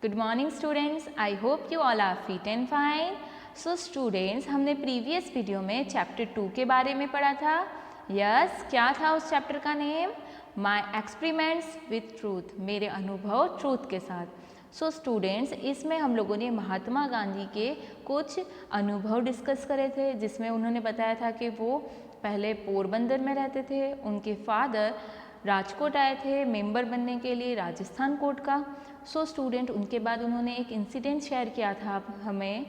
Good morning students. I hope you all are fit and fine. So students, हमने previous video में chapter 2 के बारे में पढ़ा था. यस, क्या था उस चैप्टर का name? My experiments with truth, मेरे अनुभव ट्रूथ के साथ. सो स्टूडेंट्स, इसमें हम लोगों ने महात्मा गांधी के कुछ अनुभव डिस्कस करे थे, जिसमें उन्होंने बताया था कि वो पहले पोरबंदर में रहते थे, उनके फादर राजकोट आए थे मेंबर बनने के लिए राजस्थान कोर्ट का. सो स्टूडेंट, उनके बाद उन्होंने एक इंसिडेंट शेयर किया था हमें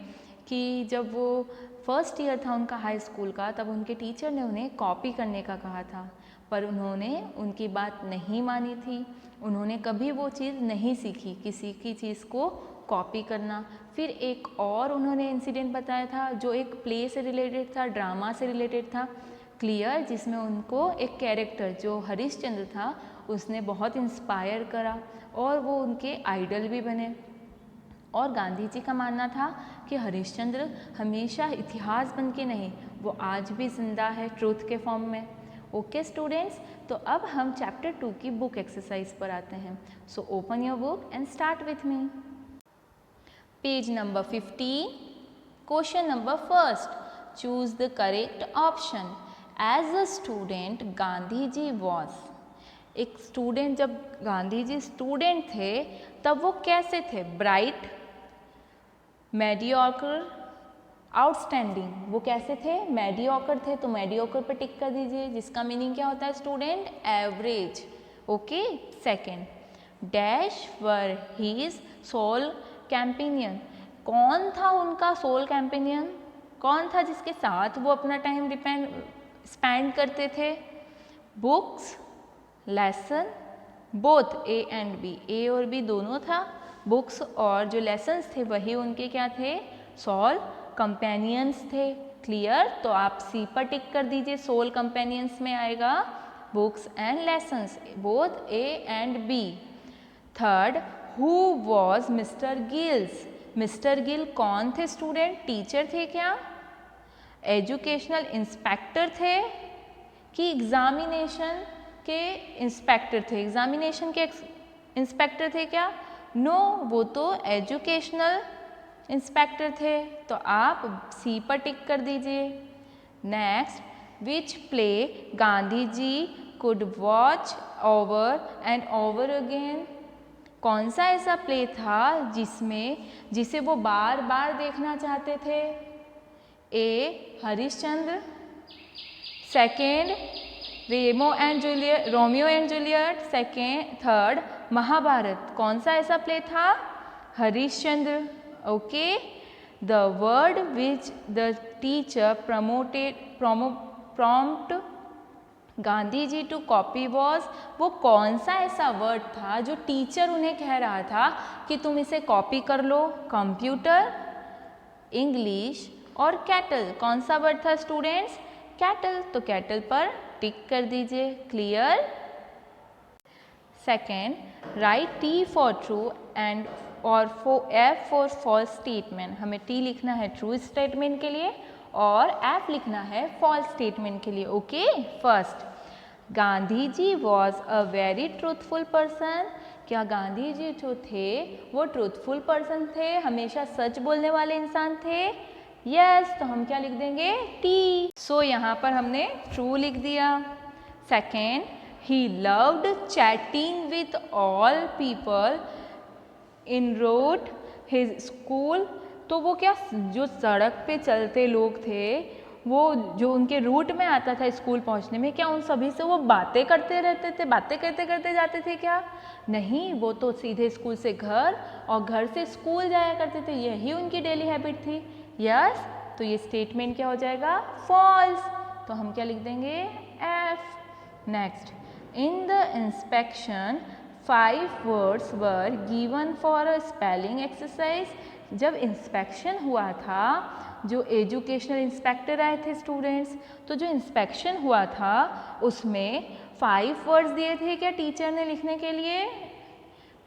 कि जब वो फर्स्ट ईयर था उनका हाई स्कूल का, तब उनके टीचर ने उन्हें कॉपी करने का कहा था, पर उन्होंने उनकी बात नहीं मानी थी. उन्होंने कभी वो चीज़ नहीं सीखी, किसी की चीज़ को कॉपी करना. फिर एक और उन्होंने इंसिडेंट बताया था जो एक प्ले से रिलेटेड था, ड्रामा से रिलेटेड था, क्लियर, जिसमें उनको एक कैरेक्टर जो हरिश्चंद्र था उसने बहुत इंस्पायर करा और वो उनके आइडल भी बने. और गांधी जी का मानना था कि हरिश्चंद्र हमेशा इतिहास बन के नहीं, वो आज भी जिंदा है ट्रूथ के फॉर्म में. ओके स्टूडेंट्स, तो अब हम चैप्टर 2 की बुक एक्सरसाइज पर आते हैं. So open your book and start with me. Page number 15. Question number first, choose the correct option. As a student Gandhi ji was. एक स्टूडेंट, जब गांधी जी स्टूडेंट थे तब वो कैसे थे? Bright, mediocre, outstanding. वो कैसे थे? मेडियोकर थे, तो मेडियोकर पे टिक कर दीजिए, जिसका मीनिंग क्या होता है student? Average. Okay. Second, dash were his soul companion. कौन था उनका सोल कैंपेनियन? कौन था जिसके साथ वो अपना टाइम स्पेंड करते थे? Books, lesson, both A and B. A और बी दोनों था. बुक्स और जो लेसन्स थे वही उनके क्या थे? सोल कंपेनियंस थे. क्लियर. तो आप सी पर टिक कर दीजिए, सोल कंपेनियंस में आएगा books and lessons, both A and B. Third, who was mister Gills. Mister Gill कौन थे स्टूडेंट? टीचर थे क्या? एजुकेशनल इंस्पेक्टर थे कि एग्जामिनेशन के इंस्पेक्टर थे? एग्जामिनेशन के इंस्पेक्टर थे क्या? नो, वो तो एजुकेशनल इंस्पेक्टर थे. तो आप सी पर टिक कर दीजिए. Next, which play Gandhi ji could watch over and over again. कौन सा ऐसा प्ले था जिसे वो बार बार देखना चाहते थे? A Harishchandra, second Romeo and Juliet, third Mahabharat. कौन सा ऐसा प्ले था? Harishchandra. Okay. The word which the teacher prompt Gandhi ji to copy was. वो कौन सा ऐसा वर्ड था जो टीचर उन्हें कह रहा था कि तुम इसे कॉपी कर लो? कंप्यूटर, इंग्लिश और कैटल. कौन सा वर्ड था स्टूडेंट्स? कैटल. तो कैटल पर टिक कर दीजिए. Clear. Second, right T for true and और एफ फॉर फॉल्स स्टेटमेंट. हमें टी लिखना है ट्रू स्टेटमेंट के लिए और एफ लिखना है फॉल्स स्टेटमेंट के लिए. Okay. First, Gandhi ji was a very truthful person. क्या गांधी जी जो थे वो ट्रूथफुल पर्सन थे, हमेशा सच बोलने वाले इंसान थे? यस. तो हम क्या लिख देंगे? टी. सो यहाँ पर हमने ट्रू लिख दिया. Second, he loved chatting with all people in road his school. तो वो क्या, जो सड़क पे चलते लोग थे, वो जो उनके रूट में आता था स्कूल पहुंचने में, क्या उन सभी से वो बातें करते रहते थे? बातें करते करते जाते थे क्या? नहीं, वो तो सीधे स्कूल से घर और घर से स्कूल जाया करते थे, यही उनकी डेली हैबिट थी. यस. तो ये स्टेटमेंट क्या हो जाएगा? फॉल्स. तो हम क्या लिख देंगे? F. Next, in the inspection 5 words were given for a spelling exercise. जब इंस्पेक्शन हुआ था, जो एजुकेशनल इंस्पेक्टर आए थे स्टूडेंट्स, तो जो इंस्पेक्शन हुआ था उसमें 5 वर्ड्स दिए थे क्या टीचर ने लिखने के लिए?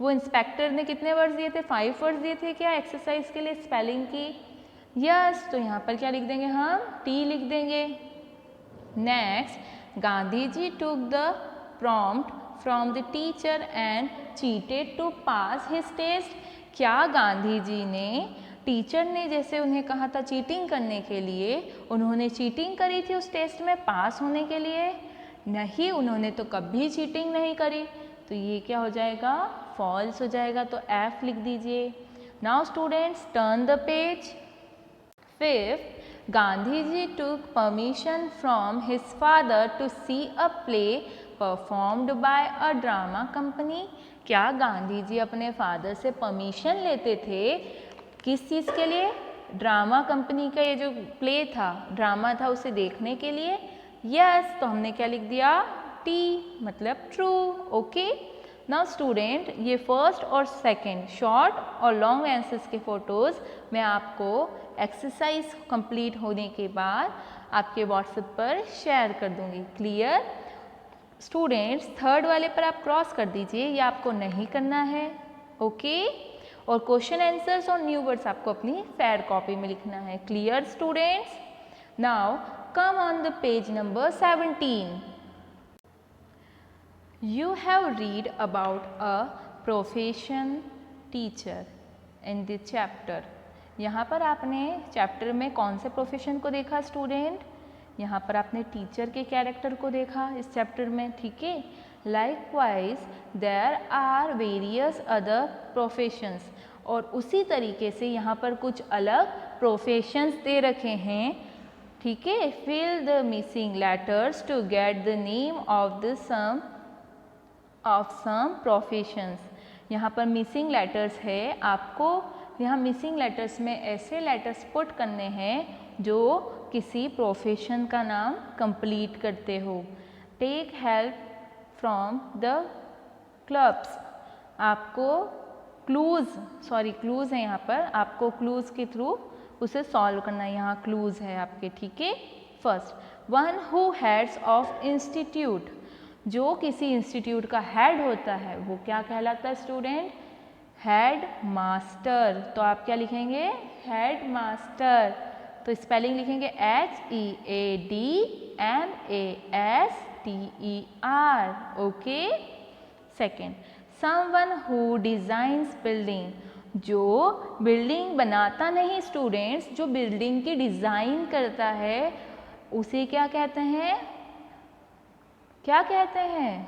वो इंस्पेक्टर ने कितने वर्ड्स दिए थे? 5 वर्ड्स दिए थे क्या एक्सरसाइज के लिए स्पेलिंग की? यस. तो यहाँ पर क्या लिख देंगे हम? टी लिख देंगे. Next, Gandhi ji took the prompt from the teacher and cheated to pass his test. क्या गांधी जी ने टीचर ने जैसे उन्हें कहा था चीटिंग करने के लिए, उन्होंने चीटिंग करी थी उस टेस्ट में पास होने के लिए? नहीं, उन्होंने तो कभी चीटिंग नहीं करी। तो ये क्या हो जाएगा? फॉल्स हो जाएगा। तो F लिख दीजिए। Now students turn the page. Fifth, Gandhi ji took permission from his father to see a play performed by a drama company. क्या गांधी जी अपने फादर से परमिशन लेते थे किस चीज़ के लिए? ड्रामा कंपनी का ये जो प्ले था, ड्रामा था, उसे देखने के लिए। यस, तो हमने क्या लिख दिया? टी, मतलब ट्रू। ओके, नाउ स्टूडेंट ये फर्स्ट और सेकंड शॉर्ट और लॉन्ग आंसर्स के फोटोज़ मैं आपको एक्सरसाइज कंप्लीट होने के बाद आपके व्हाट्सएप पर शेयर कर दूंगी। क्लियर? स्टूडेंट्स थर्ड वाले पर आप क्रॉस कर दीजिए, ये आपको नहीं करना है। ओके, और क्वेश्चन आंसर्स और न्यू वर्ड्स आपको अपनी फेयर कॉपी में लिखना है। Clear students? Now come on the page number 17. You have read about a profession teacher in the chapter. यहाँ पर आपने चैप्टर में कौन से प्रोफेशन को देखा स्टूडेंट? यहाँ पर आपने टीचर के कैरेक्टर को देखा इस चैप्टर में, ठीक है। Likewise there are various other professions, और उसी तरीके से यहाँ पर कुछ अलग प्रोफेशंस दे रखे हैं, ठीक है। Fill the missing letters to get the name of the some professions. यहाँ पर मिसिंग लेटर्स है, आपको यहाँ मिसिंग लेटर्स में ऐसे लेटर्स पुट करने हैं जो किसी प्रोफेशन का नाम कंप्लीट करते हो। Take help from the clubs, आपको क्लूज़ है यहाँ पर, आपको क्लूज़ के थ्रू उसे सॉल्व करना है। यहाँ क्लूज़ है आपके, ठीक है। First, one who heads of institute, जो किसी इंस्टीट्यूट का हेड होता है वो क्या कहलाता है स्टूडेंट? Head master. तो आप क्या लिखेंगे? Head master. तो स्पेलिंग लिखेंगे HEADMASTER। Okay. Second, someone who designs building, जो बिल्डिंग बनाता नहीं स्टूडेंट्स, जो बिल्डिंग की डिज़ाइन करता है उसे क्या कहते हैं? क्या कहते हैं?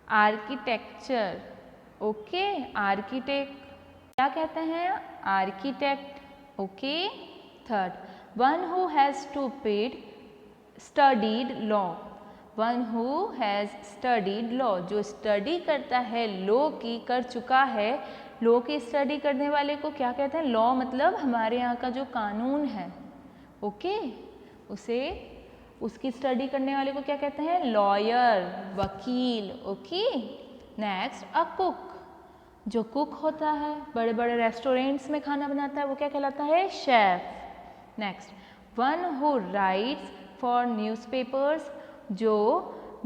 आर्किटेक्चर। ओके, आर्किटेक्ट क्या कहते हैं? Architect. Okay. Third, one who has studied law, one who has studied law, जो स्टडी करता है, लॉ की कर चुका है, लॉ की स्टडी करने वाले को क्या कहते हैं? लॉ मतलब हमारे यहाँ का जो कानून है, ओके, उसे उसकी स्टडी करने वाले को क्या कहते हैं? लॉयर, वकील। ओके। नेक्स्ट, अ कुक, जो कुक होता है, बड़े बड़े रेस्टोरेंट्स में खाना बनाता है, वो क्या कहलाता है? Chef. Next, one who rights for newspapers, जो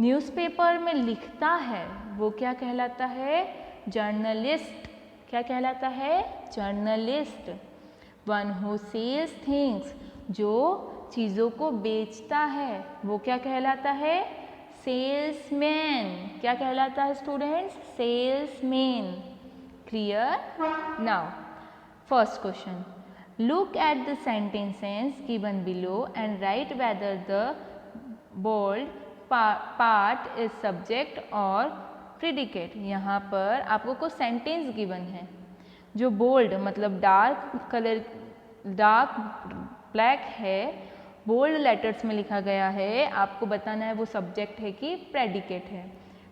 न्यूज़पेपर में लिखता है वो क्या कहलाता है? जर्नलिस्ट। क्या कहलाता है? Journalist. One who sells things, जो चीज़ों को बेचता है वो क्या कहलाता है? सेल्समैन। क्या कहलाता है students? Salesman. Clear? Now first question, look at the sentences given below and write whether the bold part is subject और प्रिडिकेट। यहाँ पर आपको कुछ सेंटेंस गिवन है, जो बोल्ड मतलब डार्क ब्लैक है, बोल्ड लेटर्स में लिखा गया है, आपको बताना है वो सब्जेक्ट है कि प्रेडिकेट है।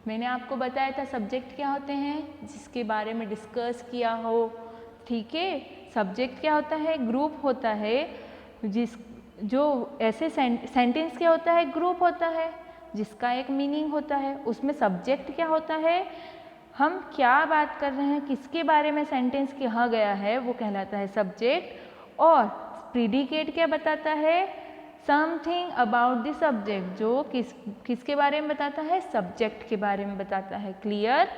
मैंने आपको बताया था सब्जेक्ट क्या होते हैं, जिसके बारे में डिस्कस किया हो, ठीक है। सब्जेक्ट क्या होता है? ग्रुप होता है, जो ऐसे सेंटेंस क्या होता है? ग्रुप होता है जिसका एक मीनिंग होता है। उसमें सब्जेक्ट क्या होता है? हम क्या बात कर रहे हैं, किसके बारे में सेंटेंस कहा गया है, वो कहलाता है सब्जेक्ट। और प्रीडिकेट क्या बताता है? समथिंग अबाउट द सब्जेक्ट, जो किसके बारे में बताता है? सब्जेक्ट के बारे में बताता है। Clear?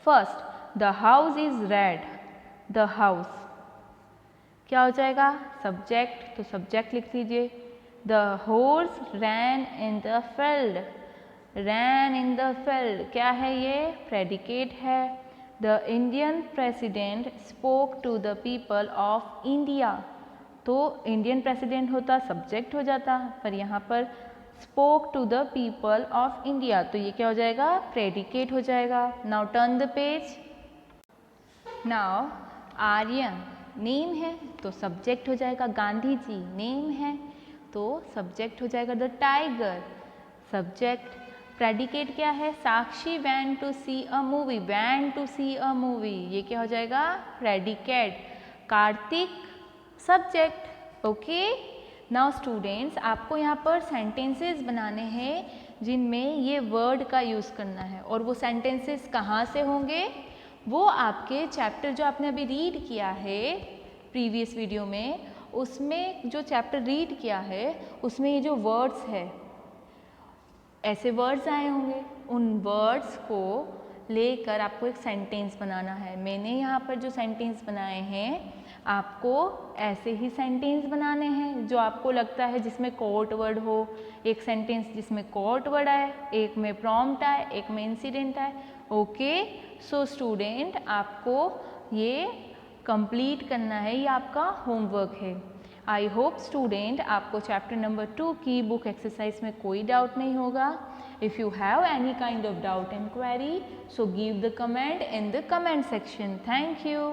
First, the house is red, the house क्या हो जाएगा? सब्जेक्ट। तो सब्जेक्ट लिख दीजिए। The horse ran in the field, ran in the field क्या है? ये प्रेडिकेट है। The Indian president spoke to the people of India. तो इंडियन प्रेसिडेंट होता सब्जेक्ट हो जाता, पर यहाँ पर spoke to the people of India, तो ये क्या हो जाएगा, प्रेडिकेट हो जाएगा। Now turn the page. Now Aryan name है तो सब्जेक्ट हो जाएगा, गांधी जी नेम है तो सब्जेक्ट हो जाएगा द टाइगर, सब्जेक्ट। प्रेडिकेट क्या है, Sakshi went to see a movie, went to see a movie, ये क्या हो जाएगा, predicate. Kartik subject. Okay, now students आपको यहाँ पर सेंटेंसेस बनाने हैं जिनमें ये वर्ड का यूज़ करना है, और वो सेंटेंसेस कहाँ से होंगे, वो आपके चैप्टर जो आपने अभी रीड किया है प्रीवियस वीडियो में, उसमें जो चैप्टर रीड किया है उसमें ये जो वर्ड्स है, ऐसे वर्ड्स आए होंगे, उन वर्ड्स को लेकर आपको एक सेंटेंस बनाना है। मैंने यहाँ पर जो सेंटेंस बनाए हैं आपको ऐसे ही सेंटेंस बनाने हैं जो आपको लगता है जिसमें कोट वर्ड हो, एक सेंटेंस जिसमें कोट वर्ड आए, एक में प्रॉम्प्ट आए, एक में इंसिडेंट आए। ओके, सो स्टूडेंट आपको ये कंप्लीट करना है, ये आपका होमवर्क है। आई होप स्टूडेंट आपको चैप्टर नंबर 2 की बुक एक्सरसाइज में कोई डाउट नहीं होगा। If you have any kind of doubt and query, so give the comment in the comment section. Thank you.